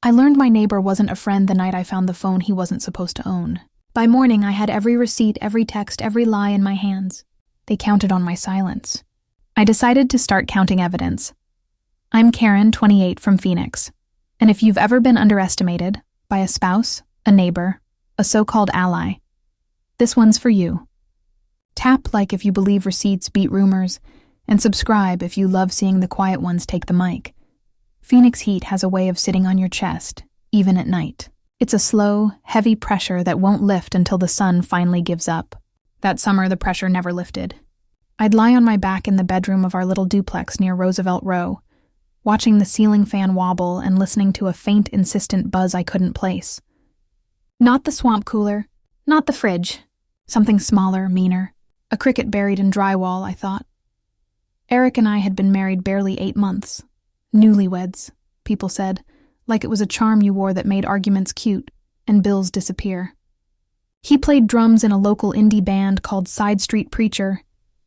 I learned my neighbor wasn't a friend the night I found the phone he wasn't supposed to own. By morning, I had every receipt, every text, every lie in my hands. They counted on my silence. I decided to start counting evidence. I'm Karen, 28, from Phoenix. And if you've ever been underestimated by a spouse, a neighbor, a so-called ally, this one's for you. Tap like if you believe receipts beat rumors, and subscribe if you love seeing the quiet ones take the mic. Phoenix heat has a way of sitting on your chest, even at night. It's a slow, heavy pressure that won't lift until the sun finally gives up. That summer, the pressure never lifted. I'd lie on my back in the bedroom of our little duplex near Roosevelt Row, watching the ceiling fan wobble and listening to a faint, insistent buzz I couldn't place. Not the swamp cooler, not the fridge. Something smaller, meaner. A cricket buried in drywall, I thought. Eric and I had been married barely 8 months. Newlyweds, people said, like it was a charm you wore that made arguments cute and bills disappear. He played drums in a local indie band called Side Street Preacher,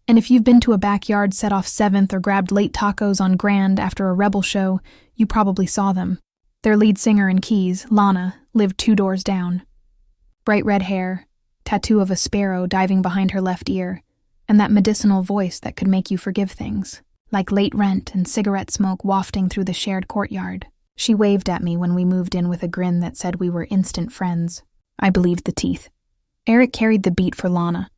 and if you've been to a backyard set off 7th or grabbed late tacos on Grand after a Rebel show, you probably saw them. Their lead singer and keys, Lana, lived 2 doors down. Bright red hair, tattoo of a sparrow diving behind her left ear, and that medicinal voice that could make you forgive things, like late rent and cigarette smoke wafting through the shared courtyard. She waved at me when we moved in with a grin that said we were instant friends. I believed the teeth. Eric carried the beat for Lana.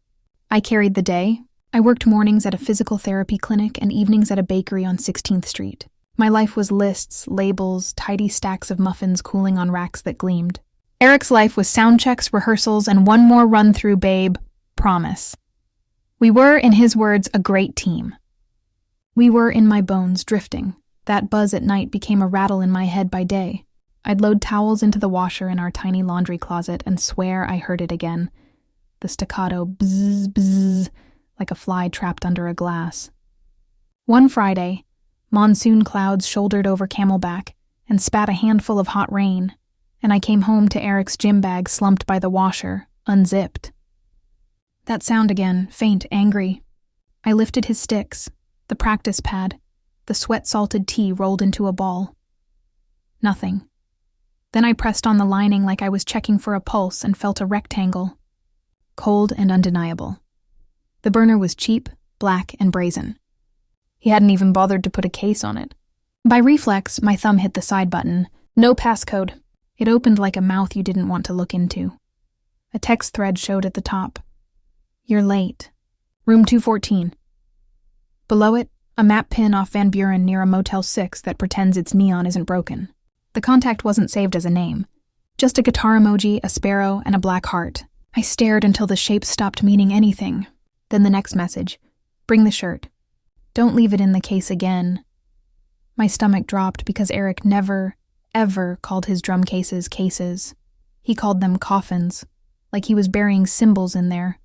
I carried the day. I worked mornings at a physical therapy clinic and evenings at a bakery on 16th Street. My life was lists, labels, tidy stacks of muffins cooling on racks that gleamed. Eric's life was sound checks, rehearsals, and one more run-through, babe. Promise. We were, in his words, a great team. We were in my bones, drifting. That buzz at night became a rattle in my head by day. I'd load towels into the washer in our tiny laundry closet and swear I heard it again. The staccato bzzz, bzzz, like a fly trapped under a glass. One Friday, monsoon clouds shouldered over Camelback and spat a handful of hot rain, and I came home to Eric's gym bag slumped by the washer, unzipped. That sound again, faint, angry. I lifted his sticks, the practice pad, the sweat-salted tea rolled into a ball. Nothing. Then I pressed on the lining like I was checking for a pulse and felt a rectangle. Cold and undeniable. The burner was cheap, black, and brazen. He hadn't even bothered to put a case on it. By reflex, my thumb hit the side button. No passcode. It opened like a mouth you didn't want to look into. A text thread showed at the top. You're late. Room 214. Below it, a map pin off Van Buren near a Motel 6 that pretends its neon isn't broken. The contact wasn't saved as a name. Just a guitar emoji, a sparrow, and a black heart. I stared until the shape stopped meaning anything. Then the next message. Bring the shirt. Don't leave it in the case again. My stomach dropped because Eric never, ever called his drum cases cases. He called them coffins, like he was burying symbols in there.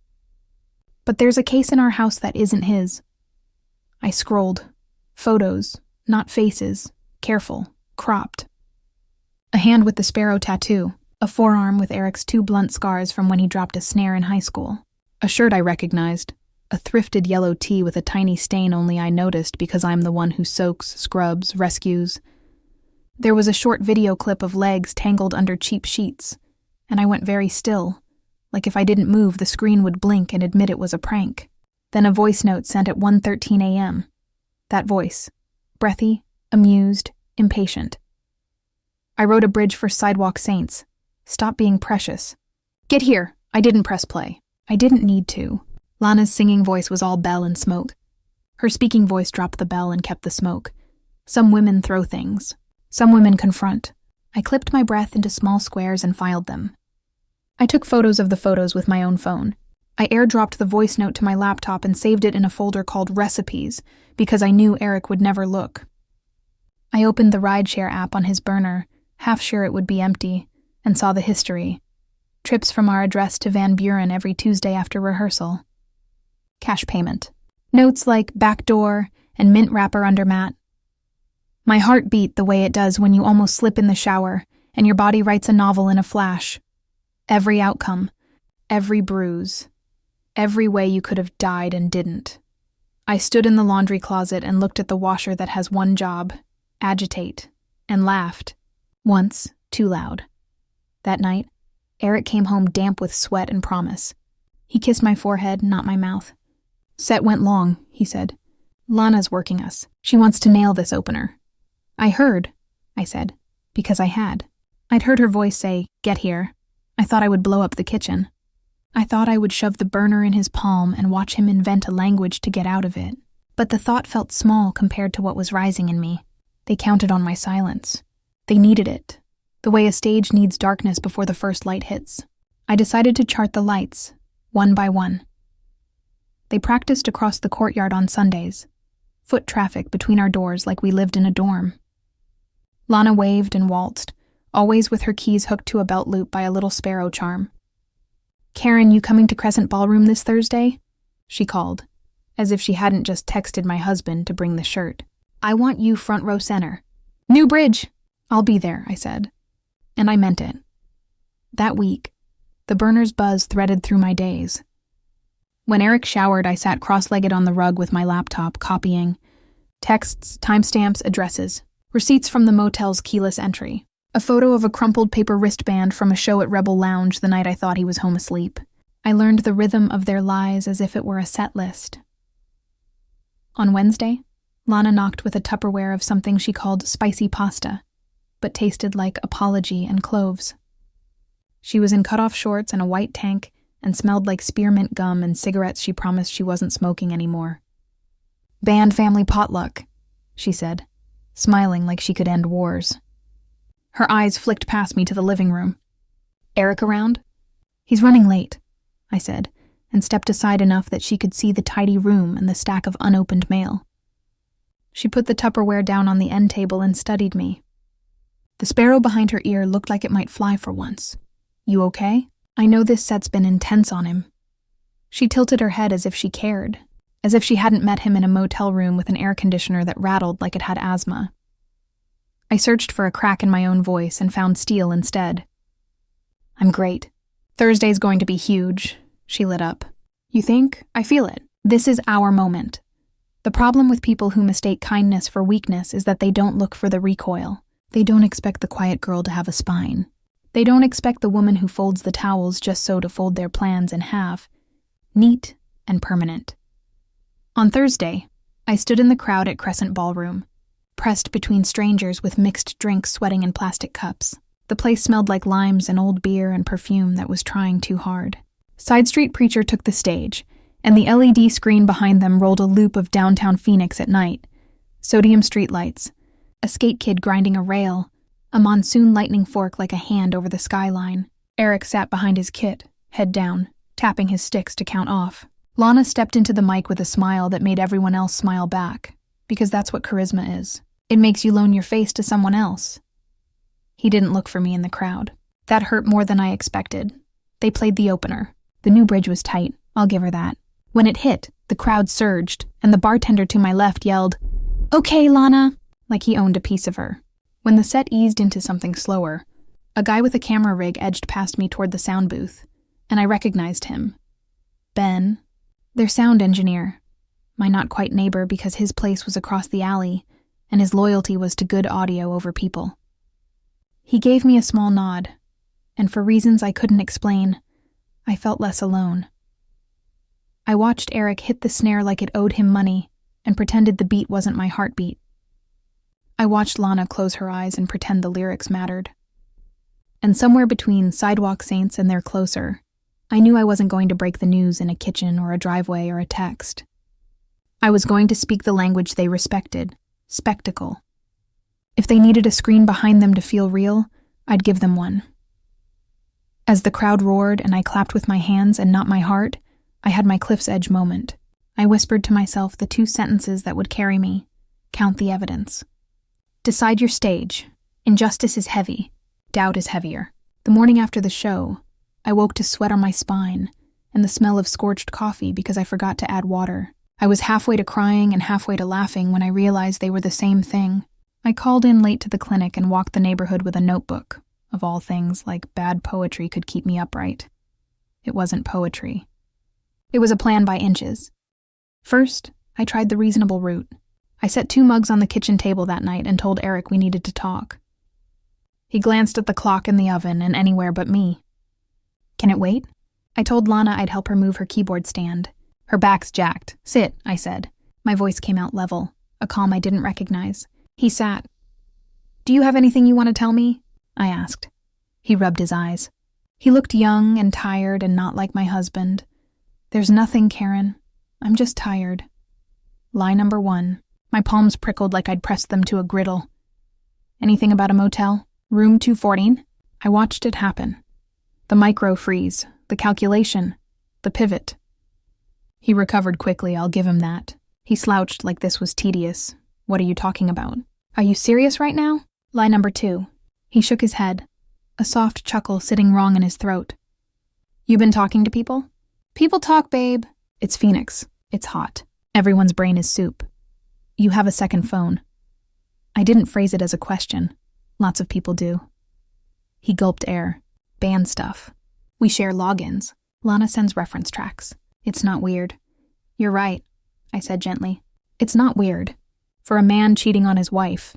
But there's a case in our house that isn't his. I scrolled. Photos, not faces. Careful. Cropped. A hand with the sparrow tattoo. A forearm with Eric's 2 blunt scars from when he dropped a snare in high school. A shirt I recognized. A thrifted yellow tee with a tiny stain only I noticed because I'm the one who soaks, scrubs, rescues. There was a short video clip of legs tangled under cheap sheets, and I went very still, like if I didn't move the screen would blink and admit it was a prank. Then a voice note sent at 1:13 a.m. That voice. Breathy, amused, impatient. I wrote a bridge for Sidewalk Saints. Stop being precious. Get here. I didn't press play. I didn't need to. Lana's singing voice was all bell and smoke. Her speaking voice dropped the bell and kept the smoke. Some women throw things. Some women confront. I clipped my breath into small squares and filed them. I took photos of the photos with my own phone. I airdropped the voice note to my laptop and saved it in a folder called Recipes because I knew Eric would never look. I opened the rideshare app on his burner, half sure it would be empty, and saw the history. Trips from our address to Van Buren every Tuesday after rehearsal. Cash payment. Notes like backdoor and mint wrapper under mat. My heart beat the way it does when you almost slip in the shower and your body writes a novel in a flash. Every outcome, every bruise, every way you could have died and didn't. I stood in the laundry closet and looked at the washer that has one job, agitate, and laughed. Once, too loud. That night, Eric came home damp with sweat and promise. He kissed my forehead, not my mouth. "Set went long," he said. "Lana's working us. She wants to nail this opener." "I heard," I said, because I had. I'd heard her voice say, "Get here." I thought I would blow up the kitchen. I thought I would shove the burner in his palm and watch him invent a language to get out of it. But the thought felt small compared to what was rising in me. They counted on my silence. They needed it, the way a stage needs darkness before the first light hits. I decided to chart the lights, one by one. They practiced across the courtyard on Sundays, foot traffic between our doors like we lived in a dorm. Lana waved and waltzed, always with her keys hooked to a belt loop by a little sparrow charm. "Karen, you coming to Crescent Ballroom this Thursday?" she called, as if she hadn't just texted my husband to bring the shirt. "I want you front row center." "New Bridge!" "I'll be there," I said. And I meant it. That week, the burner's buzz threaded through my days. When Eric showered, I sat cross-legged on the rug with my laptop, copying texts, timestamps, addresses, receipts from the motel's keyless entry, a photo of a crumpled paper wristband from a show at Rebel Lounge the night I thought he was home asleep. I learned the rhythm of their lies as if it were a set list. On Wednesday, Lana knocked with a Tupperware of something she called spicy pasta, but tasted like apology and cloves. She was in cut-off shorts and a white tank and smelled like spearmint gum and cigarettes she promised she wasn't smoking anymore. "Band family potluck," she said, smiling like she could end wars. Her eyes flicked past me to the living room. "Eric around?" "He's running late," I said, and stepped aside enough that she could see the tidy room and the stack of unopened mail. She put the Tupperware down on the end table and studied me. The sparrow behind her ear looked like it might fly for once. "You okay? I know this set's been intense on him." She tilted her head as if she cared, as if she hadn't met him in a motel room with an air conditioner that rattled like it had asthma. I searched for a crack in my own voice and found steel instead. "I'm great. Thursday's going to be huge." She lit up. "You think? I feel it. This is our moment." The problem with people who mistake kindness for weakness is that they don't look for the recoil. They don't expect the quiet girl to have a spine. They don't expect the woman who folds the towels just so to fold their plans in half. Neat and permanent. On Thursday, I stood in the crowd at Crescent Ballroom, pressed between strangers with mixed drinks sweating in plastic cups. The place smelled like limes and old beer and perfume that was trying too hard. Side Street Preacher took the stage, and the LED screen behind them rolled a loop of downtown Phoenix at night. Sodium streetlights, a skate kid grinding a rail, a monsoon lightning fork like a hand over the skyline. Eric sat behind his kit, head down, tapping his sticks to count off. Lana stepped into the mic with a smile that made everyone else smile back, because that's what charisma is. It makes you loan your face to someone else. He didn't look for me in the crowd. That hurt more than I expected. They played the opener. The New Bridge was tight, I'll give her that. When it hit, the crowd surged, and the bartender to my left yelled, "Okay, Lana," like he owned a piece of her. When the set eased into something slower, a guy with a camera rig edged past me toward the sound booth, and I recognized him. Ben, their sound engineer, my not-quite neighbor because his place was across the alley, and his loyalty was to good audio over people. He gave me a small nod, and for reasons I couldn't explain, I felt less alone. I watched Eric hit the snare like it owed him money and pretended the beat wasn't my heartbeat. I watched Lana close her eyes and pretend the lyrics mattered. And somewhere between Sidewalk Saints and They're Closer, I knew I wasn't going to break the news in a kitchen or a driveway or a text. I was going to speak the language they respected, spectacle. If they needed a screen behind them to feel real, I'd give them one. As the crowd roared and I clapped with my hands and not my heart, I had my cliff's edge moment. I whispered to myself the two sentences that would carry me. Count the evidence. Decide your stage. Injustice is heavy. Doubt is heavier. The morning after the show, I woke to sweat on my spine and the smell of scorched coffee because I forgot to add water. I was halfway to crying and halfway to laughing when I realized they were the same thing. I called in late to the clinic and walked the neighborhood with a notebook. Of all things, like bad poetry could keep me upright. It wasn't poetry. It was a plan by inches. First, I tried the reasonable route. I set 2 mugs on the kitchen table that night and told Eric we needed to talk. He glanced at the clock in the oven and anywhere but me. Can it wait? I told Lana I'd help her move her keyboard stand. Her back's jacked. Sit, I said. My voice came out level, a calm I didn't recognize. He sat. Do you have anything you want to tell me? I asked. He rubbed his eyes. He looked young and tired and not like my husband. There's nothing, Karen. I'm just tired. Lie number 1. My palms prickled like I'd pressed them to a griddle. Anything about a motel? Room 214? I watched it happen. The micro-freeze, the calculation, the pivot. He recovered quickly, I'll give him that. He slouched like this was tedious. What are you talking about? Are you serious right now? Lie number 2. He shook his head, a soft chuckle sitting wrong in his throat. You been talking to people? People talk, babe. It's Phoenix. It's hot. Everyone's brain is soup. You have a second phone. I didn't phrase it as a question. Lots of people do. He gulped air. Band stuff. We share logins. Lana sends reference tracks. It's not weird. You're right, I said gently. It's not weird. For a man cheating on his wife.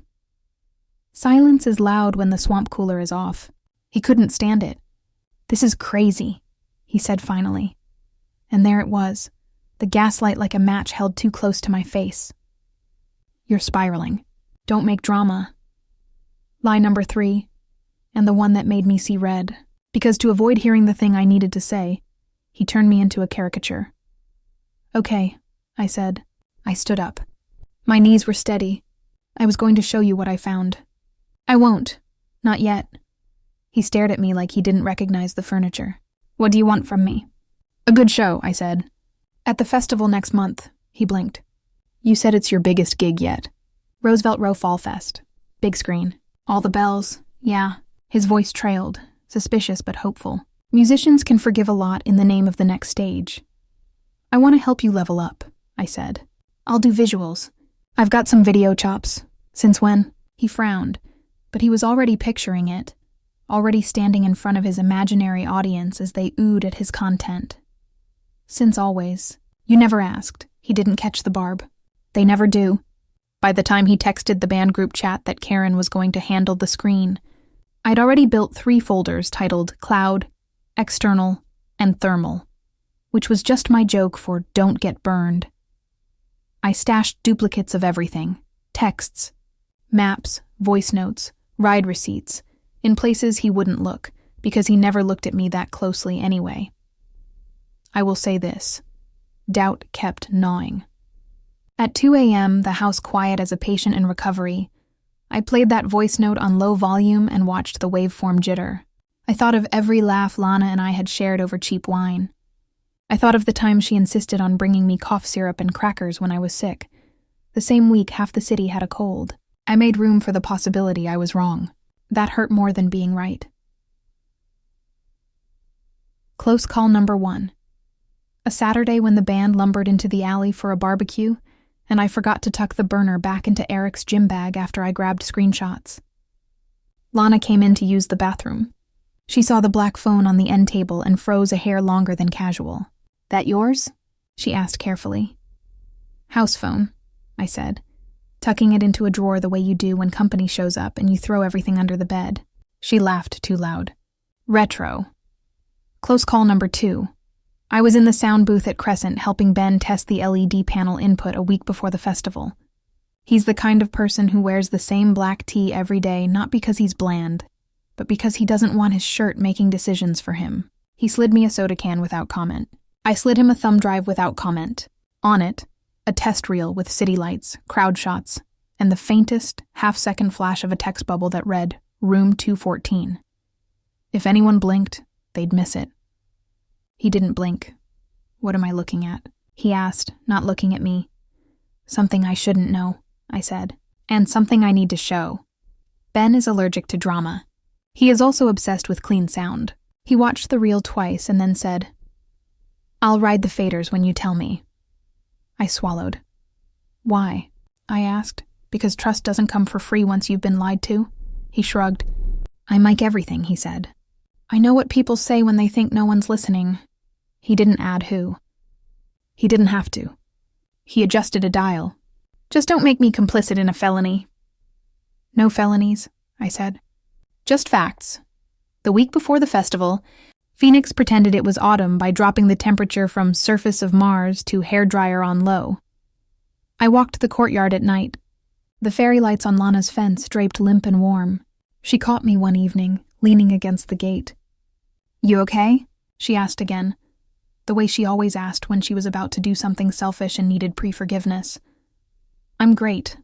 Silence is loud when the swamp cooler is off. He couldn't stand it. This is crazy, he said finally. And there it was, the gaslight like a match held too close to my face. You're spiraling. Don't make drama. Lie number 3, and the one that made me see red, because to avoid hearing the thing I needed to say, he turned me into a caricature. Okay, I said. I stood up. My knees were steady. I was going to show you what I found. I won't. Not yet. He stared at me like he didn't recognize the furniture. What do you want from me? A good show, I said. At the festival next month, he blinked. You said it's your biggest gig yet. Roosevelt Row Fall Fest. Big screen. All the bells. Yeah. His voice trailed, suspicious but hopeful. Musicians can forgive a lot in the name of the next stage. I want to help you level up, I said. I'll do visuals. I've got some video chops. Since when? He frowned, but he was already picturing it, already standing in front of his imaginary audience as they oohed at his content. Since always. You never asked. He didn't catch the barb. They never do. By the time he texted the band group chat that Karen was going to handle the screen, I'd already built 3 folders titled Cloud, External, and Thermal, which was just my joke for Don't Get Burned. I stashed duplicates of everything, texts, maps, voice notes, ride receipts, in places he wouldn't look, because he never looked at me that closely anyway. I will say this. Doubt kept gnawing. At 2 a.m., the house quiet as a patient in recovery, I played that voice note on low volume and watched the waveform jitter. I thought of every laugh Lana and I had shared over cheap wine. I thought of the time she insisted on bringing me cough syrup and crackers when I was sick. The same week, half the city had a cold. I made room for the possibility I was wrong. That hurt more than being right. Close call number 1. A Saturday when the band lumbered into the alley for a barbecue, and I forgot to tuck the burner back into Eric's gym bag after I grabbed screenshots. Lana came in to use the bathroom. She saw the black phone on the end table and froze a hair longer than casual. That yours? She asked carefully. House phone, I said, tucking it into a drawer the way you do when company shows up and you throw everything under the bed. She laughed too loud. Retro. Close call number 2. I was in the sound booth at Crescent helping Ben test the LED panel input a week before the festival. He's the kind of person who wears the same black tee every day not because he's bland, but because he doesn't want his shirt making decisions for him. He slid me a soda can without comment. I slid him a thumb drive without comment. On it, a test reel with city lights, crowd shots, and the faintest, half-second flash of a text bubble that read, Room 214. If anyone blinked, they'd miss it. He didn't blink. What am I looking at? He asked, not looking at me. Something I shouldn't know, I said, and something I need to show. Ben is allergic to drama. He is also obsessed with clean sound. He watched the reel twice and then said, I'll ride the faders when you tell me. I swallowed. Why? I asked. Because trust doesn't come for free once you've been lied to? He shrugged. I mic everything, he said. I know what people say when they think no one's listening. He didn't add who. He didn't have to. He adjusted a dial. Just don't make me complicit in a felony. No felonies, I said. Just facts. The week before the festival, Phoenix pretended it was autumn by dropping the temperature from surface of Mars to hairdryer on low. I walked the courtyard at night. The fairy lights on Lana's fence draped limp and warm. She caught me one evening, leaning against the gate. "You okay?" she asked again, the way she always asked when she was about to do something selfish and needed pre-forgiveness. "I'm great,"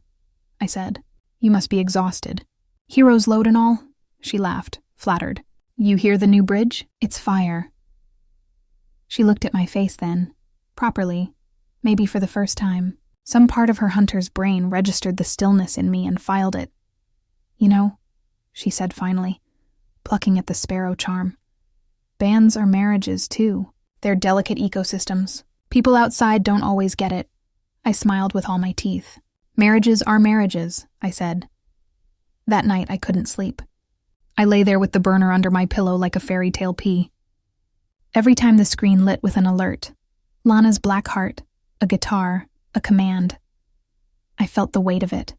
I said. "You must be exhausted." "Hero's load and all?" She laughed, flattered. "You hear the new bridge? It's fire." She looked at my face then, properly, maybe for the first time. Some part of her hunter's brain registered the stillness in me and filed it. "You know," she said finally, plucking at the sparrow charm, "bands are marriages, too. They're delicate ecosystems. People outside don't always get it." I smiled with all my teeth. "Marriages are marriages," I said. That night I couldn't sleep. I lay there with the burner under my pillow like a fairy tale pea. Every time the screen lit with an alert, Lana's black heart, a guitar, a command. I felt the weight of it.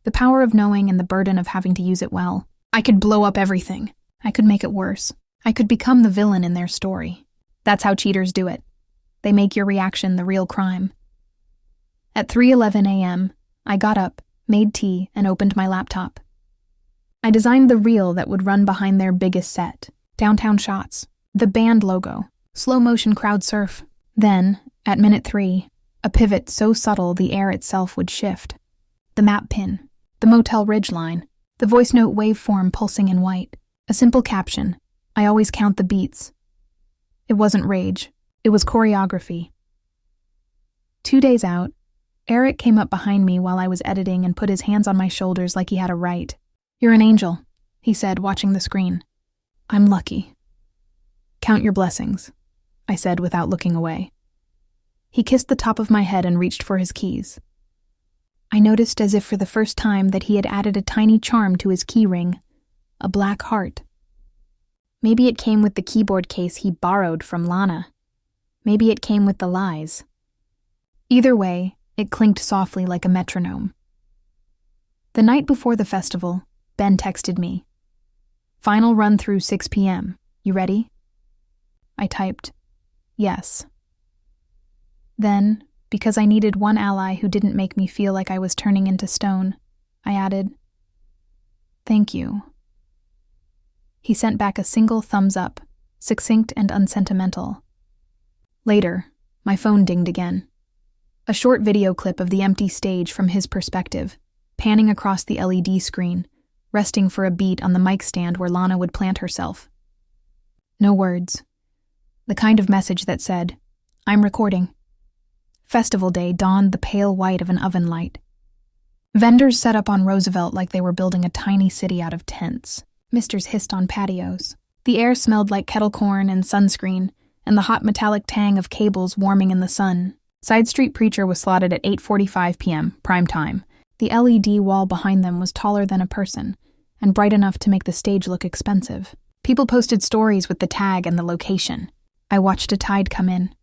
The power of knowing and the burden of having to use it well. I could blow up everything. I could make it worse. I could become the villain in their story. That's how cheaters do it. They make your reaction the real crime. At 3:11 a.m., I got up, made tea, and opened my laptop. I designed the reel that would run behind their biggest set, downtown shots, the band logo, slow-motion crowd surf. Then, at minute 3, a pivot so subtle the air itself would shift. The map pin, the motel ridge line, the voice note waveform pulsing in white. A simple caption. I always count the beats. It wasn't rage. It was choreography. 2 days out, Eric came up behind me while I was editing and put his hands on my shoulders like he had a right. "You're an angel," he said, watching the screen. "I'm lucky." "Count your blessings," I said without looking away. He kissed the top of my head and reached for his keys. I noticed as if for the first time that he had added a tiny charm to his key ring, a black heart. Maybe it came with the keyboard case he borrowed from Lana. Maybe it came with the lies. Either way, it clinked softly like a metronome. The night before the festival, Ben texted me. "Final run through 6 p.m. You ready?" I typed, "Yes." Then, because I needed one ally who didn't make me feel like I was turning into stone, I added, "Thank you." He sent back a single thumbs up, succinct and unsentimental. Later, my phone dinged again. A short video clip of the empty stage from his perspective, panning across the LED screen, resting for a beat on the mic stand where Lana would plant herself. No words. The kind of message that said, "I'm recording." Festival day dawned the pale white of an oven light. Vendors set up on Roosevelt like they were building a tiny city out of tents. Misters hissed on patios. The air smelled like kettle corn and sunscreen, and the hot metallic tang of cables warming in the sun. Side Street Preacher was slotted at 8:45 p.m., prime time. The LED wall behind them was taller than a person, and bright enough to make the stage look expensive. People posted stories with the tag and the location. I watched a tide come in.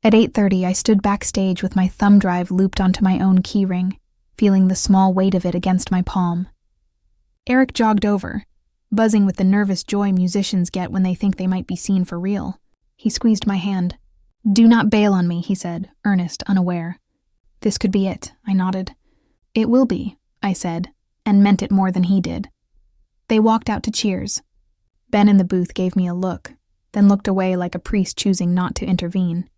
At 8:30, I stood backstage with my thumb drive looped onto my own keyring, feeling the small weight of it against my palm. Eric jogged over, buzzing with the nervous joy musicians get when they think they might be seen for real. He squeezed my hand. "Do not bail on me," he said, earnest, unaware. "This could be it," I nodded. "It will be," I said, and meant it more than he did. They walked out to cheers. Ben in the booth gave me a look, then looked away like a priest choosing not to intervene.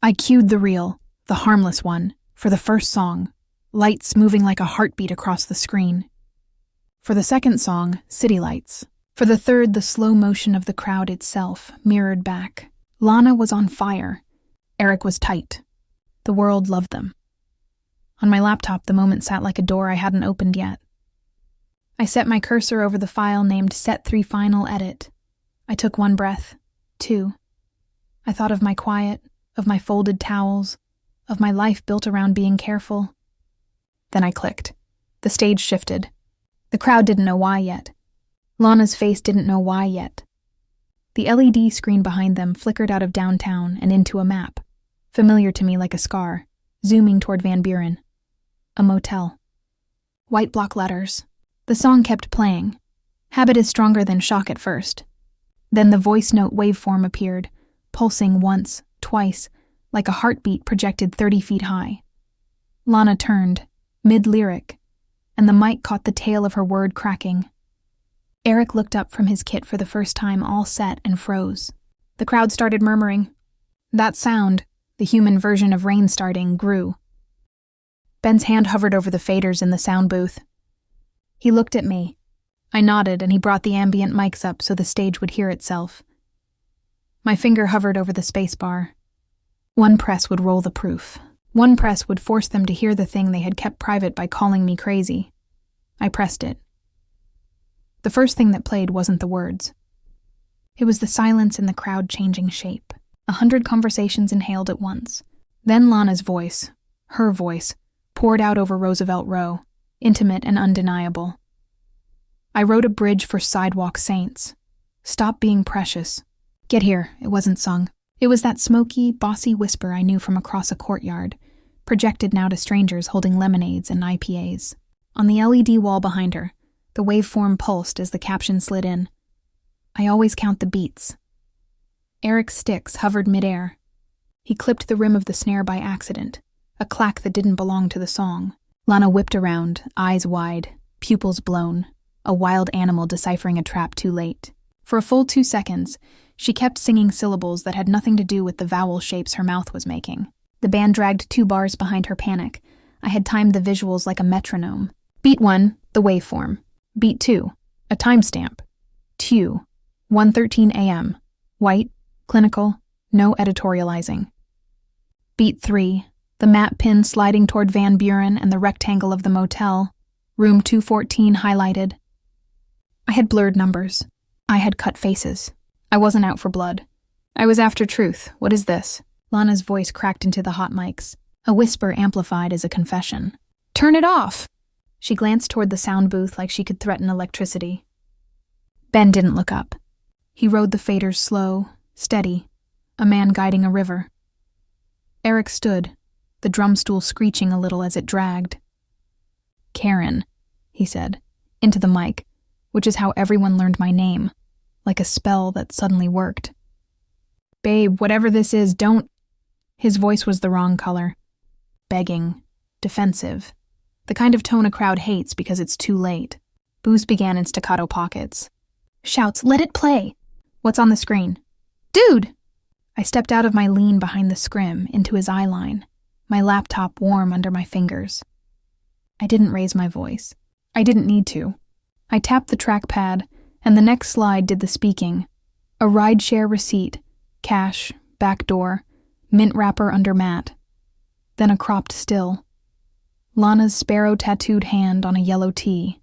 I cued the reel, the harmless one, for the first song, lights moving like a heartbeat across the screen. For the second song, city lights. For the third, the slow motion of the crowd itself, mirrored back. Lana was on fire. Eric was tight. The world loved them. On my laptop, the moment sat like a door I hadn't opened yet. I set my cursor over the file named Set 3 Final Edit. I took one breath, 2. I thought of my quiet, of my folded towels, of my life built around being careful. Then I clicked. The stage shifted. The crowd didn't know why yet. Lana's face didn't know why yet. The LED screen behind them flickered out of downtown and into a map, familiar to me like a scar, zooming toward Van Buren. A motel. White block letters. The song kept playing. Habit is stronger than shock at first. Then the voice note waveform appeared, pulsing once, twice, like a heartbeat projected 30 feet high. Lana turned, mid-lyric, and the mic caught the tail of her word cracking. Eric looked up from his kit for the first time all set and froze. The crowd started murmuring. That sound, the human version of rain starting, grew. Ben's hand hovered over the faders in the sound booth. He looked at me. I nodded and he brought the ambient mics up so the stage would hear itself. My finger hovered over the spacebar. One press would roll the proof. One press would force them to hear the thing they had kept private by calling me crazy. I pressed it. The first thing that played wasn't the words. It was the silence in the crowd changing shape. 100 conversations inhaled at once. Then Lana's voice, her voice, poured out over Roosevelt Row, intimate and undeniable. I wrote a bridge for Sidewalk Saints. Stop being precious. Get here, it wasn't sung. It was that smoky, bossy whisper I knew from across a courtyard, projected now to strangers holding lemonades and IPAs. On the LED wall behind her, the waveform pulsed as the caption slid in. I always count the beats. Eric's sticks hovered midair. He clipped the rim of the snare by accident, a clack that didn't belong to the song. Lana whipped around, eyes wide, pupils blown, a wild animal deciphering a trap too late. For a full 2 seconds, she kept singing syllables that had nothing to do with the vowel shapes her mouth was making. The band dragged 2 bars behind her panic. I had timed the visuals like a metronome. Beat 1, the waveform. Beat 2, a timestamp. Tue, 1:13 a.m. White, clinical, no editorializing. Beat 3, the map pin sliding toward Van Buren and the rectangle of the motel. Room 214 highlighted. I had blurred numbers. I had cut faces. I wasn't out for blood. I was after truth. What is this? Lana's voice cracked into the hot mics, a whisper amplified as a confession. Turn it off! She glanced toward the sound booth like she could threaten electricity. Ben didn't look up. He rode the faders slow, steady, a man guiding a river. Eric stood, the drum stool screeching a little as it dragged. Karen, he said, into the mic, which is how everyone learned my name, like a spell that suddenly worked. Babe, whatever this is, don't... His voice was the wrong color. Begging, defensive, the kind of tone a crowd hates because it's too late. Boos began in staccato pockets. Shouts, let it play! What's on the screen? Dude! I stepped out of my lean behind the scrim into his eye line, my laptop warm under my fingers. I didn't raise my voice. I didn't need to. I tapped the trackpad, and the next slide did the speaking. A rideshare receipt, cash, back door, mint wrapper under mat. Then a cropped still. Lana's sparrow-tattooed hand on a yellow tee.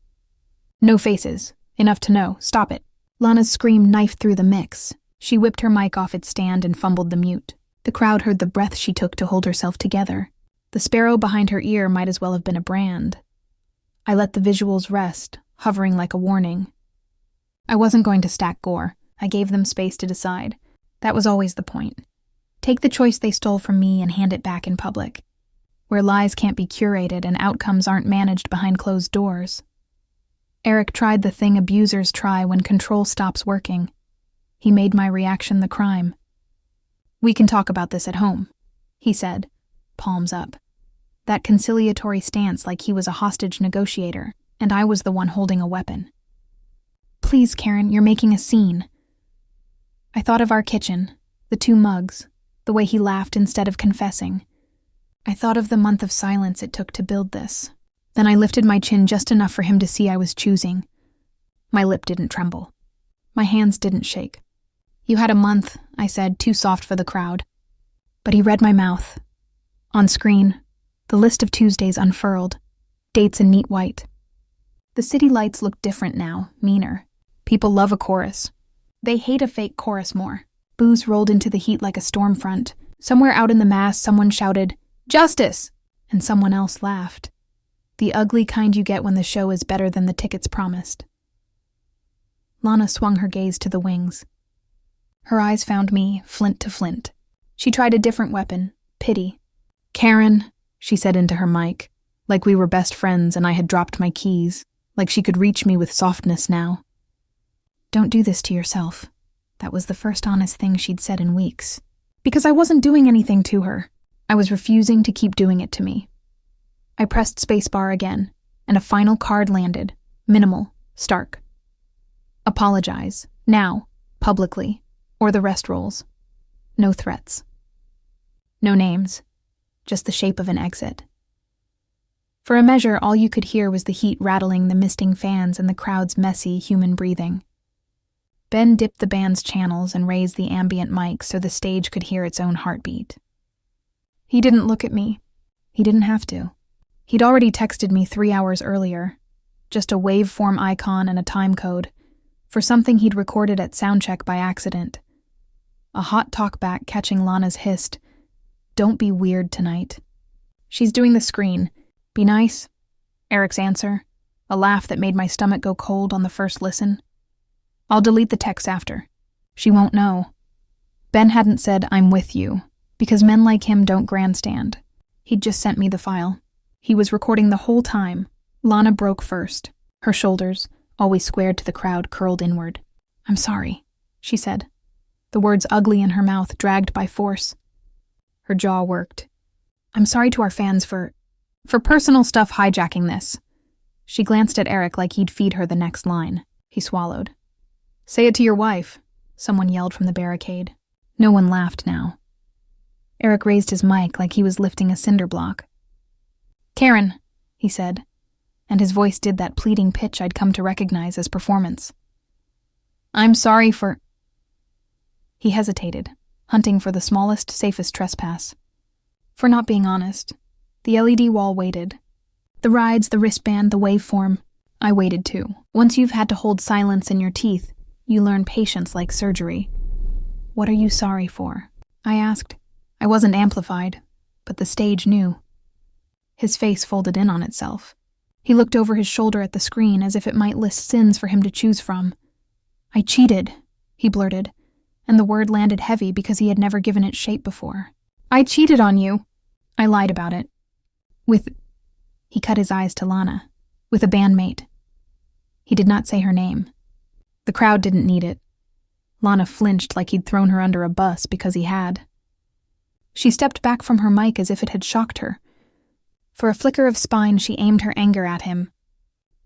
No faces. Enough to know. Stop it. Lana's scream knifed through the mix. She whipped her mic off its stand and fumbled the mute. The crowd heard the breath she took to hold herself together. The sparrow behind her ear might as well have been a brand. I let the visuals rest, hovering like a warning. I wasn't going to stack gore. I gave them space to decide. That was always the point. Take the choice they stole from me and hand it back in public, where lies can't be curated and outcomes aren't managed behind closed doors. Eric tried the thing abusers try when control stops working. He made my reaction the crime. We can talk about this at home, he said, palms up. That conciliatory stance like he was a hostage negotiator, and I was the one holding a weapon. Please, Karen, you're making a scene. I thought of our kitchen, the 2 mugs, the way he laughed instead of confessing. I thought of the month of silence it took to build this. Then I lifted my chin just enough for him to see I was choosing. My lip didn't tremble. My hands didn't shake. You had a month, I said, too soft for the crowd. But he read my mouth. On screen, the list of Tuesdays unfurled, dates in neat white. The city lights looked different now, meaner. People love a chorus. They hate a fake chorus more. Booze rolled into the heat like a storm front. Somewhere out in the mass, someone shouted, "Justice!" and someone else laughed. The ugly kind you get when the show is better than the tickets promised. Lana swung her gaze to the wings. Her eyes found me, flint to flint. She tried a different weapon, pity. Karen, she said into her mic, like we were best friends and I had dropped my keys. like she could reach me with softness now. "Don't do this to yourself." That was the first honest thing she'd said in weeks. Because I wasn't doing anything to her. I was refusing to keep doing it to me. I pressed spacebar again, and a final card landed. Minimal, stark. Apologize, now, publicly, or the rest rolls. No threats. No names, just the shape of an exit. For a measure, all you could hear was the heat rattling the misting fans and the crowd's messy, human breathing. Ben dipped the band's channels and raised the ambient mic so the stage could hear its own heartbeat. He didn't look at me. He didn't have to. He'd already texted me 3 hours earlier, just a waveform icon and a time code, for something he'd recorded at soundcheck by accident. A hot talkback catching Lana's hissed, "Don't be weird tonight." She's doing the screen. "Be nice." Eric's answer, a laugh that made my stomach go cold on the first listen. "I'll delete the text after. She won't know." Ben hadn't said, "I'm with you," because men like him don't grandstand. He'd just sent me the file. He was recording the whole time. Lana broke first. Her shoulders, always squared to the crowd, curled inward. "I'm sorry," she said. The words ugly in her mouth, dragged by force. Her jaw worked. "I'm sorry to our fans for personal stuff hijacking this." She glanced at Eric like he'd feed her the next line. He swallowed. "Say it to your wife," someone yelled from the barricade. No one laughed now. Eric raised his mic like he was lifting a cinder block. "Karen," he said, and his voice did that pleading pitch I'd come to recognize as performance. "I'm sorry for—" He hesitated, hunting for the smallest, safest trespass. "For not being honest." The LED wall waited. The rides, the wristband, the waveform. I waited too. Once you've had to hold silence in your teeth, you learn patience like surgery. "What are you sorry for?" I asked. I wasn't amplified, but the stage knew. His face folded in on itself. He looked over his shoulder at the screen as if it might list sins for him to choose from. "I cheated," he blurted, and the word landed heavy because he had never given it shape before. "I cheated on you." I lied about it. He cut his eyes to Lana. "With a bandmate." He did not say her name. The crowd didn't need it. Lana flinched like he'd thrown her under a bus because he had. She stepped back from her mic as if it had shocked her. For a flicker of spine, she aimed her anger at him.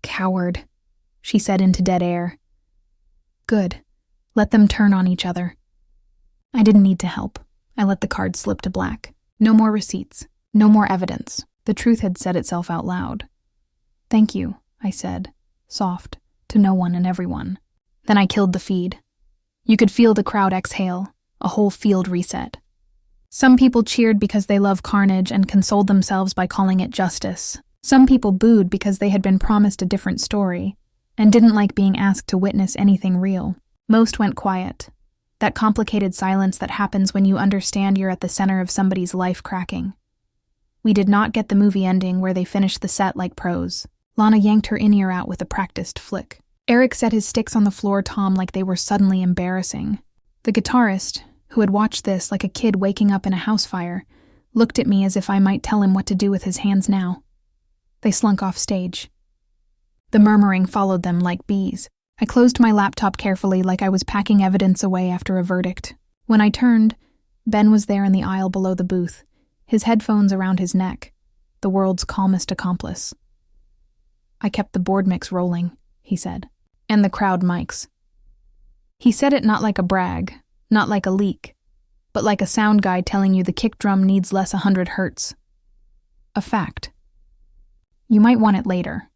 "Coward," she said into dead air. "Good. Let them turn on each other." I didn't need to help. I let the card slip to black. No more receipts. No more evidence. The truth had said itself out loud. "Thank you," I said, soft, to no one and everyone. Then I killed the feed. You could feel the crowd exhale, a whole field reset. Some people cheered because they love carnage and consoled themselves by calling it justice. Some people booed because they had been promised a different story and didn't like being asked to witness anything real. Most went quiet. That complicated silence that happens when you understand you're at the center of somebody's life cracking. We did not get the movie ending where they finished the set like pros. Lana yanked her in-ear out with a practiced flick. Eric set his sticks on the floor tom like they were suddenly embarrassing. The guitarist, who had watched this like a kid waking up in a house fire, looked at me as if I might tell him what to do with his hands now. They slunk off stage. The murmuring followed them like bees. I closed my laptop carefully like I was packing evidence away after a verdict. When I turned, Ben was there in the aisle below the booth, his headphones around his neck, the world's calmest accomplice. "I kept the board mix rolling," he said, "and the crowd mics." He said it not like a brag, not like a leak, but like a sound guy telling you the kick drum needs less 100 hertz. A fact. "You might want it later."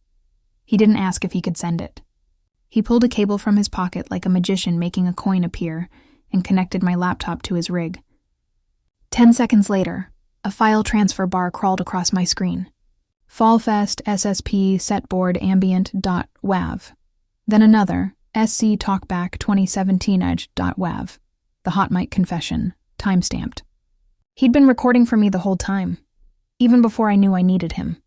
He didn't ask if he could send it. He pulled a cable from his pocket like a magician making a coin appear and connected my laptop to his rig. 10 seconds later, a file transfer bar crawled across my screen. Fallfest SSP setboard ambient.wav. Then another, SC talkback 2017edge.wav. The hot mic confession, time-stamped. He'd been recording for me the whole time, even before I knew I needed him.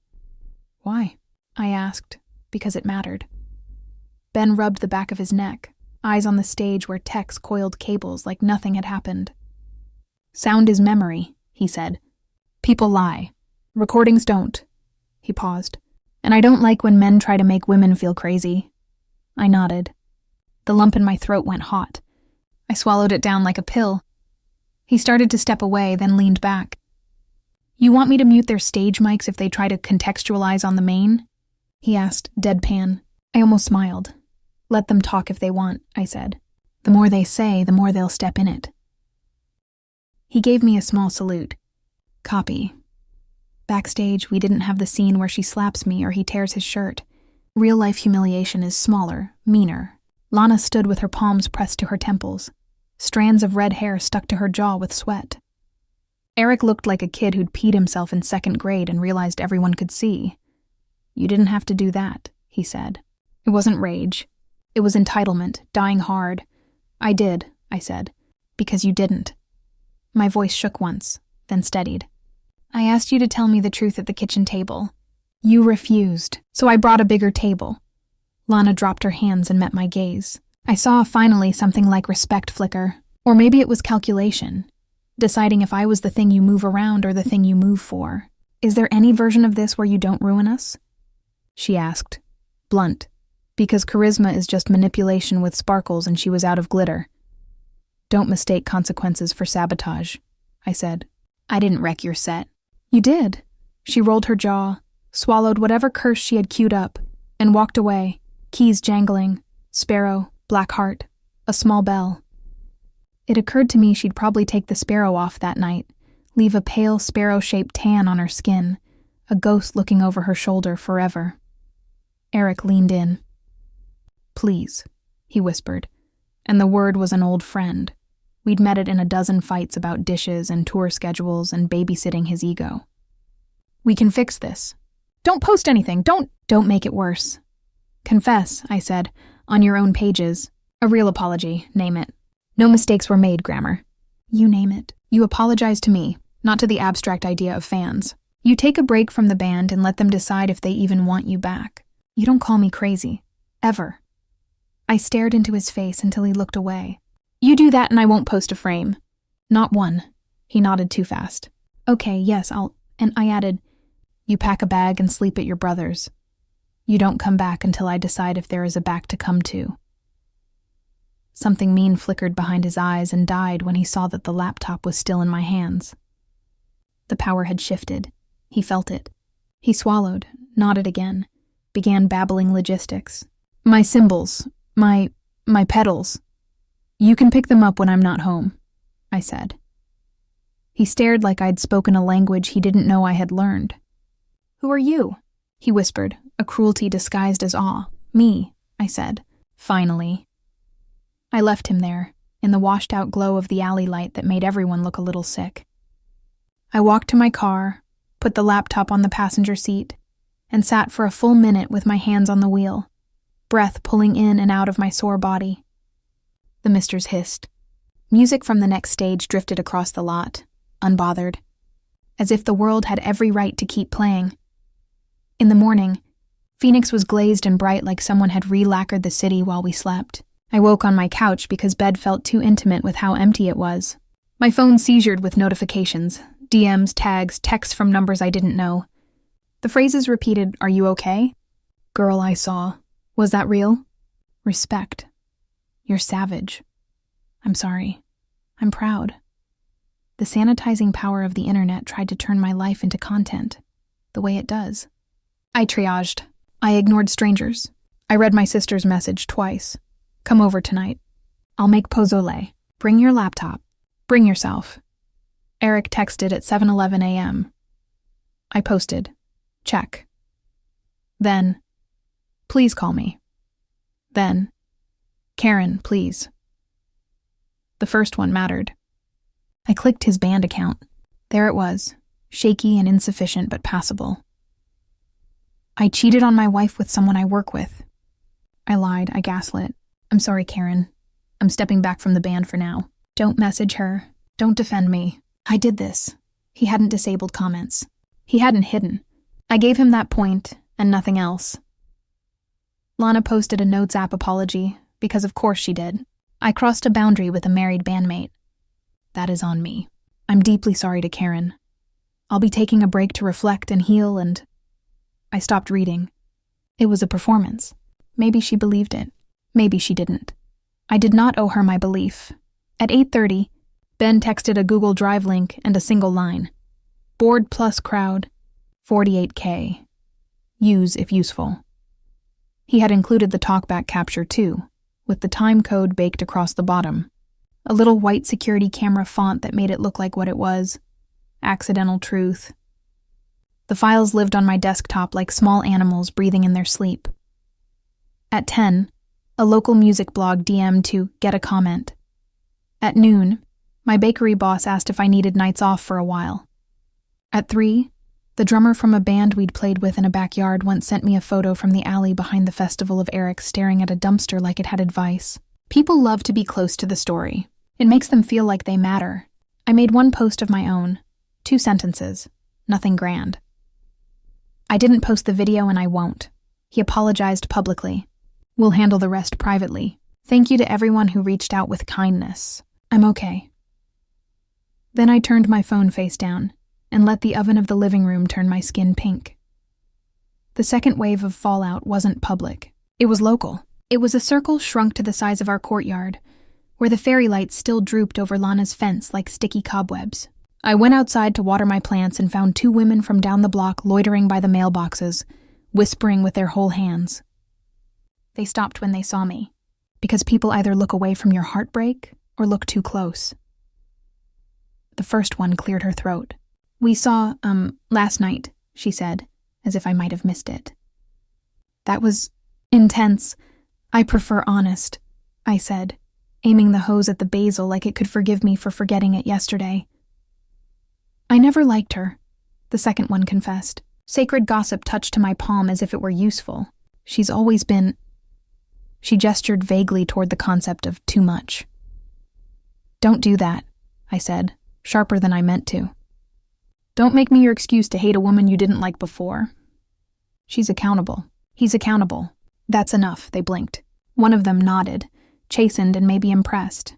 "Why?" I asked, because it mattered. Ben rubbed the back of his neck, eyes on the stage where techs coiled cables like nothing had happened. "Sound is memory," he said. "People lie. Recordings don't." He paused. And I don't like when men try to make women feel crazy. I nodded. The lump in my throat went hot. I swallowed it down like a pill. He started to step away, then leaned back. You want me to mute their stage mics if they try to contextualize on the main? He asked, deadpan. I almost smiled. Let them talk if they want, I said. The more they say, the more they'll step in it. He gave me a small salute. Copy. Backstage, we didn't have the scene where she slaps me or he tears his shirt. Real-life humiliation is smaller, meaner. Lana stood with her palms pressed to her temples. Strands of red hair stuck to her jaw with sweat. Eric looked like a kid who'd peed himself in second grade and realized everyone could see. You didn't have to do that, he said. It wasn't rage. It was entitlement, dying hard. I did, I said, because you didn't. My voice shook once, then steadied. I asked you to tell me the truth at the kitchen table. You refused, so I brought a bigger table. Lana dropped her hands and met my gaze. I saw finally something like respect flicker, or maybe it was calculation, deciding if I was the thing you move around or the thing you move for. Is there any version of this where you don't ruin us? She asked, blunt, because charisma is just manipulation with sparkles and she was out of glitter. Don't mistake consequences for sabotage, I said. I didn't wreck your set. You did. She rolled her jaw, swallowed whatever curse she had queued up, and walked away, keys jangling, sparrow, black heart, a small bell. It occurred to me she'd probably take the sparrow off that night, leave a pale sparrow-shaped tan on her skin, a ghost looking over her shoulder forever. Eric leaned in. Please, he whispered, and the word was an old friend. We'd met it in a dozen fights about dishes and tour schedules and babysitting his ego. We can fix this. Don't post anything. Don't make it worse. Confess, I said, on your own pages. A real apology, name it. No mistakes were made, Grammar. You name it. You apologize to me, not to the abstract idea of fans. You take a break from the band and let them decide if they even want you back. You don't call me crazy. Ever. I stared into his face until he looked away. You do that and I won't post a frame. Not one. He nodded too fast. Okay, yes, and I added, you pack a bag and sleep at your brother's. You don't come back until I decide if there is a back to come to. Something mean flickered behind his eyes and died when he saw that the laptop was still in my hands. The power had shifted. He felt it. He swallowed, nodded again, began babbling logistics. My cymbals, my pedals. You can pick them up when I'm not home, I said. He stared like I'd spoken a language he didn't know I had learned. Who are you? He whispered, a cruelty disguised as awe. Me, I said. Finally. I left him there, in the washed-out glow of the alley light that made everyone look a little sick. I walked to my car, put the laptop on the passenger seat, and sat for a full minute with my hands on the wheel, breath pulling in and out of my sore body. The misters hissed. Music from the next stage drifted across the lot, unbothered, as if the world had every right to keep playing. In the morning, Phoenix was glazed and bright like someone had re-lacquered the city while we slept. I woke on my couch because bed felt too intimate with how empty it was. My phone seizured with notifications, DMs, tags, texts from numbers I didn't know. The phrases repeated, "Are you okay?" "Girl I saw. Was that real?" "Respect. You're savage. I'm sorry. I'm proud." The sanitizing power of the internet tried to turn my life into content, the way it does. I triaged. I ignored strangers. I read my sister's message twice. "Come over tonight. I'll make pozole. Bring your laptop. Bring yourself." Eric texted at 7:11 a.m. I posted. Check. Then, "Please call me." Then, "Karen, please." The first one mattered. I clicked his band account. There it was, shaky and insufficient but passable. I cheated on my wife with someone I work with. I lied, I gaslit. "I'm sorry, Karen. I'm stepping back from the band for now. Don't message her. Don't defend me. I did this." He hadn't disabled comments. He hadn't hidden. I gave him that point, and nothing else. Lana posted a Notes app apology, because of course she did. I crossed a boundary with a married bandmate. That is on me. I'm deeply sorry to Karen. I'll be taking a break to reflect and heal and... I stopped reading. It was a performance. Maybe she believed it. Maybe she didn't. I did not owe her my belief. At 8:30, Ben texted a Google Drive link and a single line. Board plus crowd, 48K. Use if useful. He had included the talkback capture too, with the time code baked across the bottom. A little white security camera font that made it look like what it was. Accidental truth. The files lived on my desktop like small animals breathing in their sleep. At 10, a local music blog DM'd to get a comment. At noon, my bakery boss asked if I needed nights off for a while. At 3, the drummer from a band we'd played with in a backyard once sent me a photo from the alley behind the Festival of Eric staring at a dumpster like it had advice. People love to be close to the story. It makes them feel like they matter. I made one post of my own. 2 sentences. Nothing grand. I didn't post the video and I won't. He apologized publicly. We'll handle the rest privately. Thank you to everyone who reached out with kindness. I'm okay. Then I turned my phone face down and let the oven of the living room turn my skin pink. The second wave of fallout wasn't public. It was local. It was a circle shrunk to the size of our courtyard, where the fairy lights still drooped over Lana's fence like sticky cobwebs. I went outside to water my plants and found 2 women from down the block loitering by the mailboxes, whispering with their whole hands. They stopped when they saw me, because people either look away from your heartbreak or look too close. The first one cleared her throat. We saw, last night, she said, as if I might have missed it. That was intense. I prefer honest, I said, aiming the hose at the basil like it could forgive me for forgetting it yesterday. I never liked her, the second one confessed. Sacred gossip touched to my palm as if it were useful. She's always been... She gestured vaguely toward the concept of too much. Don't do that, I said, sharper than I meant to. Don't make me your excuse to hate a woman you didn't like before. She's accountable. He's accountable. That's enough, they blinked. One of them nodded, chastened and maybe impressed.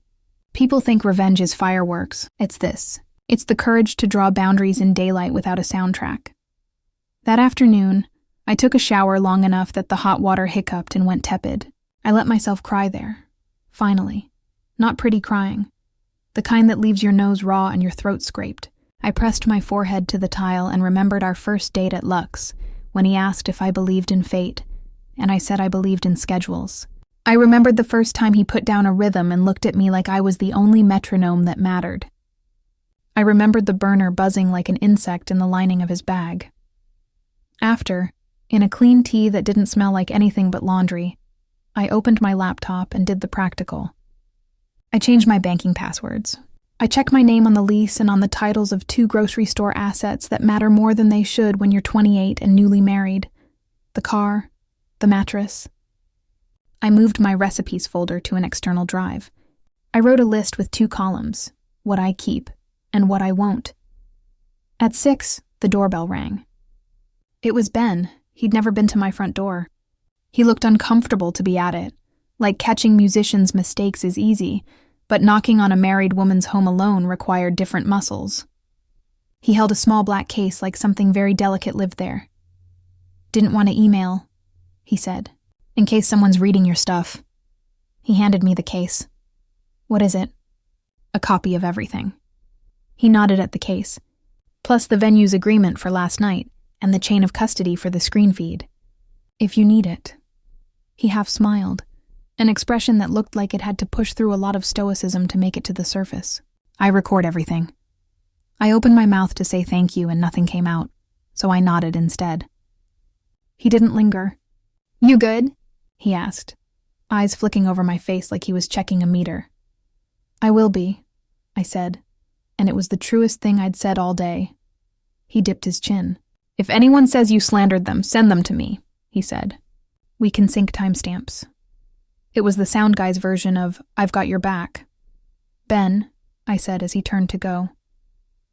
People think revenge is fireworks. It's this. It's the courage to draw boundaries in daylight without a soundtrack. That afternoon, I took a shower long enough that the hot water hiccuped and went tepid. I let myself cry there. Finally. Not pretty crying. The kind that leaves your nose raw and your throat scraped. I pressed my forehead to the tile and remembered our first date at Lux, when he asked if I believed in fate, and I said I believed in schedules. I remembered the first time he put down a rhythm and looked at me like I was the only metronome that mattered. I remembered the burner buzzing like an insect in the lining of his bag. After, in a clean tea that didn't smell like anything but laundry, I opened my laptop and did the practical. I changed my banking passwords. I checked my name on the lease and on the titles of 2 grocery store assets that matter more than they should when you're 28 and newly married. The car, the mattress. I moved my recipes folder to an external drive. I wrote a list with 2 columns, what I keep and what I won't. At 6, the doorbell rang. It was Ben. He'd never been to my front door. He looked uncomfortable to be at it, like catching musicians' mistakes is easy, but knocking on a married woman's home alone required different muscles. He held a small black case like something very delicate lived there. Didn't want to email, he said, in case someone's reading your stuff. He handed me the case. What is it? A copy of everything. He nodded at the case, plus the venue's agreement for last night and the chain of custody for the screen feed. If you need it. He half smiled, an expression that looked like it had to push through a lot of stoicism to make it to the surface. I record everything. I opened my mouth to say thank you and nothing came out, so I nodded instead. He didn't linger. You good? He asked, eyes flicking over my face like he was checking a meter. I will be, I said, and it was the truest thing I'd said all day. He dipped his chin. If anyone says you slandered them, send them to me, he said. We can sync timestamps. It was the sound guy's version of I've got your back. Ben, I said as he turned to go.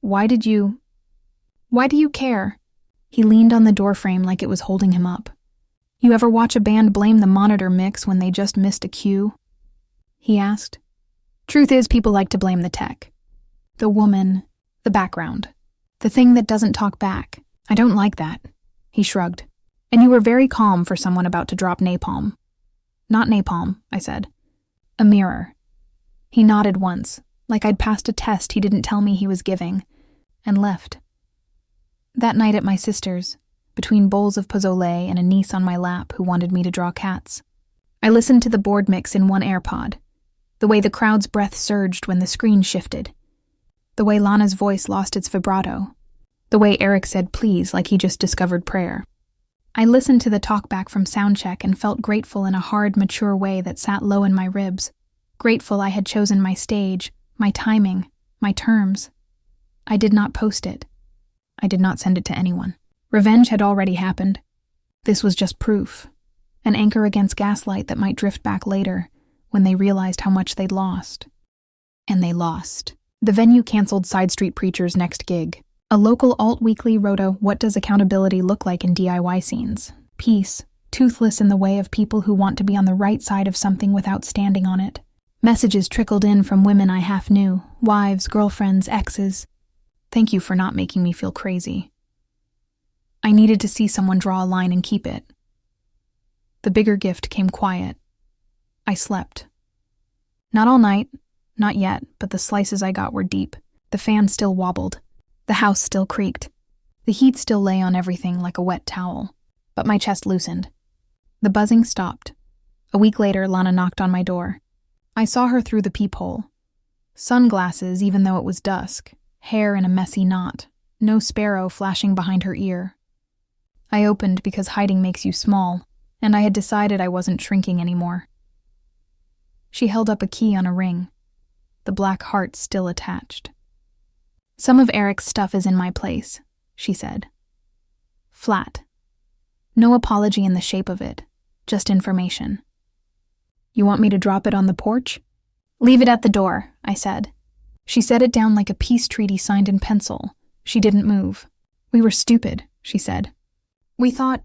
Why do you care? He leaned on the doorframe like it was holding him up. You ever watch a band blame the monitor mix when they just missed a cue? He asked. Truth is, people like to blame the tech. The woman, the background, the thing that doesn't talk back. I don't like that. He shrugged. And you were very calm for someone about to drop napalm. Not napalm, I said. A mirror. He nodded once, like I'd passed a test he didn't tell me he was giving, and left. That night at my sister's, between bowls of pozole and a niece on my lap who wanted me to draw cats, I listened to the board mix in one AirPod, the way the crowd's breath surged when the screen shifted, the way Lana's voice lost its vibrato, the way Eric said please like he just discovered prayer. I listened to the talkback from soundcheck and felt grateful in a hard, mature way that sat low in my ribs, grateful I had chosen my stage, my timing, my terms. I did not post it. I did not send it to anyone. Revenge had already happened. This was just proof, an anchor against gaslight that might drift back later when they realized how much they'd lost. And they lost. The venue canceled Side Street Preacher's next gig. A local alt weekly wrote a "What does accountability look like in DIY scenes?" piece, toothless in the way of people who want to be on the right side of something without standing on it. Messages trickled in from women I half knew, wives, girlfriends, exes. Thank you for not making me feel crazy. I needed to see someone draw a line and keep it. The bigger gift came quiet. I slept. Not all night, not yet, but the slices I got were deep. The fan still wobbled. The house still creaked. The heat still lay on everything like a wet towel. But my chest loosened. The buzzing stopped. A week later, Lana knocked on my door. I saw her through the peephole. Sunglasses, even though it was dusk. Hair in a messy knot. No sparrow flashing behind her ear. I opened because hiding makes you small, and I had decided I wasn't shrinking anymore. She held up a key on a ring, the black heart still attached. "Some of Eric's stuff is in my place," she said. Flat. No apology in the shape of it, just information. "You want me to drop it on the porch?" "Leave it at the door," I said. She set it down like a peace treaty signed in pencil. She didn't move. "We were stupid," she said. We thought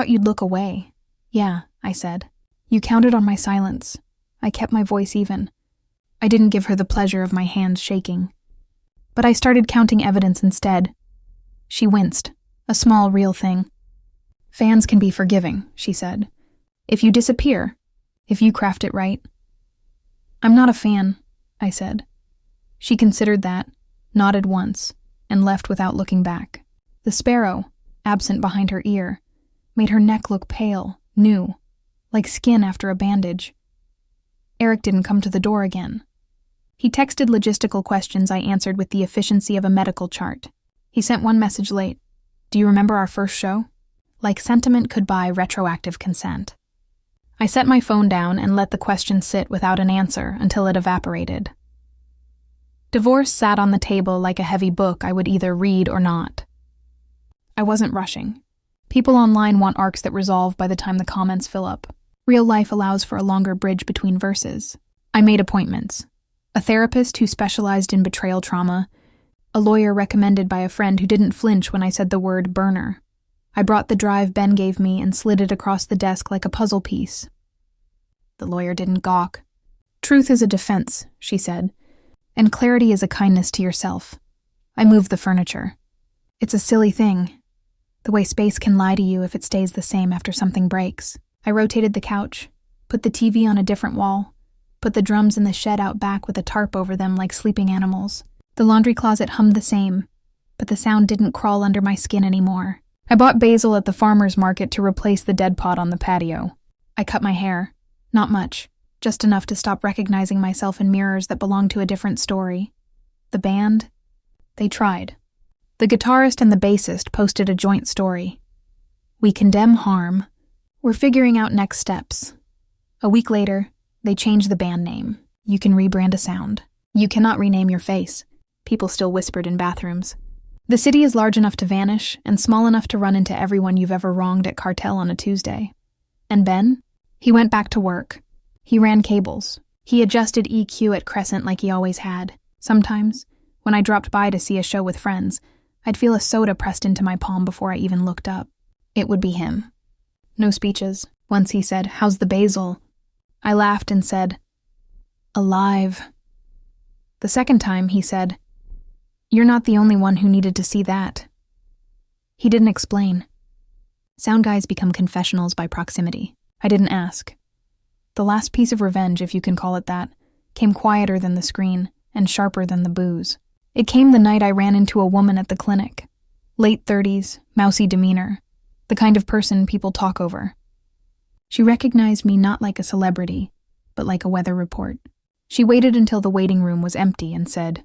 you'd look away." "Yeah," I said. "You counted on my silence." I kept my voice even. I didn't give her the pleasure of my hands shaking. But I started counting evidence instead. She winced. A small, real thing. "Fans can be forgiving," she said. "If you disappear. If you craft it right." "I'm not a fan," I said. She considered that, nodded once, and left without looking back. The sparrow, absent behind her ear, made her neck look pale, new, like skin after a bandage. Eric didn't come to the door again. He texted logistical questions I answered with the efficiency of a medical chart. He sent one message late. "Do you remember our first show?" Like sentiment could buy retroactive consent. I set my phone down and let the question sit without an answer until it evaporated. Divorce sat on the table like a heavy book I would either read or not. I wasn't rushing. People online want arcs that resolve by the time the comments fill up. Real life allows for a longer bridge between verses. I made appointments. A therapist who specialized in betrayal trauma, a lawyer recommended by a friend who didn't flinch when I said the word burner. I brought the drive Ben gave me and slid it across the desk like a puzzle piece. The lawyer didn't gawk. "Truth is a defense," she said, "and clarity is a kindness to yourself." I moved the furniture. It's a silly thing, the way space can lie to you if it stays the same after something breaks. I rotated the couch, put the TV on a different wall, put the drums in the shed out back with a tarp over them like sleeping animals. The laundry closet hummed the same, but the sound didn't crawl under my skin anymore. I bought basil at the farmer's market to replace the dead pot on the patio. I cut my hair. Not much, just enough to stop recognizing myself in mirrors that belonged to a different story. The band? They tried. The guitarist and the bassist posted a joint story. "We condemn harm. We're figuring out next steps." A week later, they changed the band name. You can rebrand a sound. You cannot rename your face. People still whispered in bathrooms. The city is large enough to vanish and small enough to run into everyone you've ever wronged at Cartel on a Tuesday. And Ben? He went back to work. He ran cables. He adjusted EQ at Crescent like he always had. Sometimes, when I dropped by to see a show with friends, I'd feel a soda pressed into my palm before I even looked up. It would be him. No speeches. Once he said, "How's the basil?" I laughed and said, "Alive." The second time he said, "You're not the only one who needed to see that." He didn't explain. Sound guys become confessionals by proximity. I didn't ask. The last piece of revenge, if you can call it that, came quieter than the screen and sharper than the booze. It came the night I ran into a woman at the clinic. Late 30s, mousy demeanor, the kind of person people talk over. She recognized me not like a celebrity, but like a weather report. She waited until the waiting room was empty and said,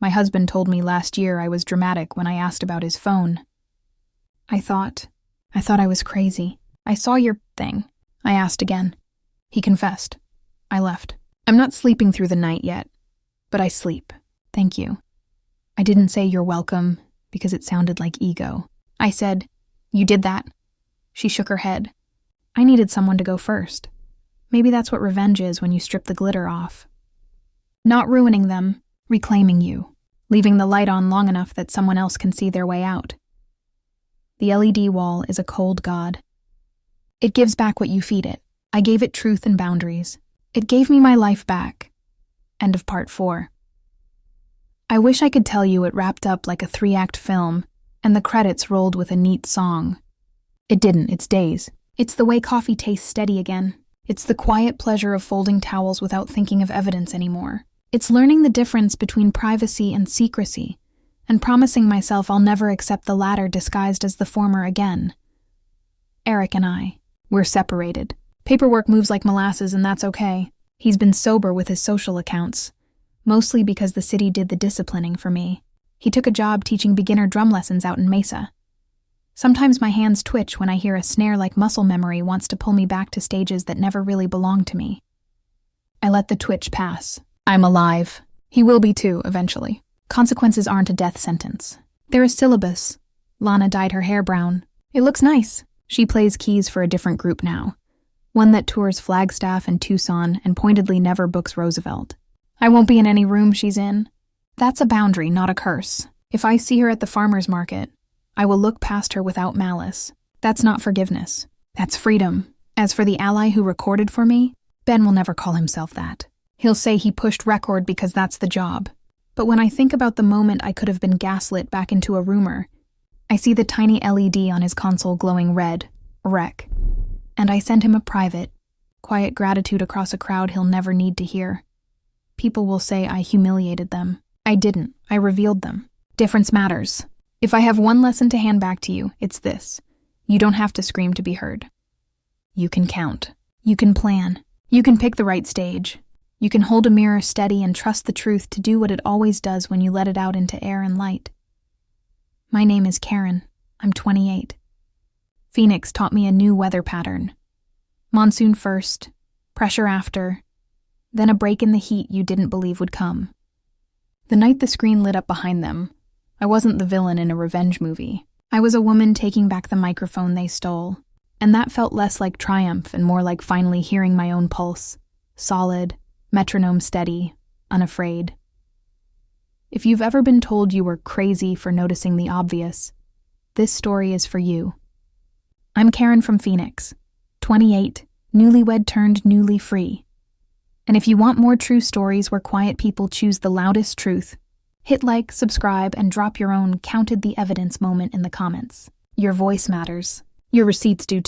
"My husband told me last year I was dramatic when I asked about his phone." I thought I was crazy. "I saw your thing." I asked again. He confessed. I left. I'm not sleeping through the night yet, but I sleep. Thank you. I didn't say you're welcome because it sounded like ego. I said, "You did that." She shook her head. I needed someone to go first. Maybe that's what revenge is when you strip the glitter off. Not ruining them, reclaiming you, leaving the light on long enough that someone else can see their way out. The LED wall is a cold god. It gives back what you feed it. I gave it truth and boundaries. It gave me my life back. End of part 4. I wish I could tell you it wrapped up like a 3-act film, and the credits rolled with a neat song. It didn't, it's days. It's the way coffee tastes steady again. It's the quiet pleasure of folding towels without thinking of evidence anymore. It's learning the difference between privacy and secrecy, and promising myself I'll never accept the latter disguised as the former again. Eric and I, we're separated. Paperwork moves like molasses, and that's okay. He's been sober with his social accounts, mostly because the city did the disciplining for me. He took a job teaching beginner drum lessons out in Mesa. Sometimes my hands twitch when I hear a snare like muscle memory wants to pull me back to stages that never really belonged to me. I let the twitch pass. I'm alive. He will be too, eventually. Consequences aren't a death sentence. They're a syllabus. Lana dyed her hair brown. It looks nice. She plays keys for a different group now. One that tours Flagstaff and Tucson and pointedly never books Roosevelt. I won't be in any room she's in. That's a boundary, not a curse. If I see her at the farmer's market, I will look past her without malice. That's not forgiveness. That's freedom. As for the ally who recorded for me, Ben will never call himself that. He'll say he pushed record because that's the job. But when I think about the moment I could have been gaslit back into a rumor, I see the tiny LED on his console glowing red, wreck. And I send him a private, quiet gratitude across a crowd he'll never need to hear. People will say I humiliated them. I didn't. I revealed them. Difference matters. If I have one lesson to hand back to you, it's this. You don't have to scream to be heard. You can count. You can plan. You can pick the right stage. You can hold a mirror steady and trust the truth to do what it always does when you let it out into air and light. My name is Karen. I'm 28. Phoenix taught me a new weather pattern. Monsoon first, pressure after, then a break in the heat you didn't believe would come. The night the screen lit up behind them, I wasn't the villain in a revenge movie. I was a woman taking back the microphone they stole, and that felt less like triumph and more like finally hearing my own pulse. Solid, metronome steady, unafraid. If you've ever been told you were crazy for noticing the obvious, this story is for you. I'm Karen from Phoenix, 28, newlywed turned newly free. And if you want more true stories where quiet people choose the loudest truth, hit like, subscribe, and drop your own counted the evidence moment in the comments. Your voice matters. Your receipts do too.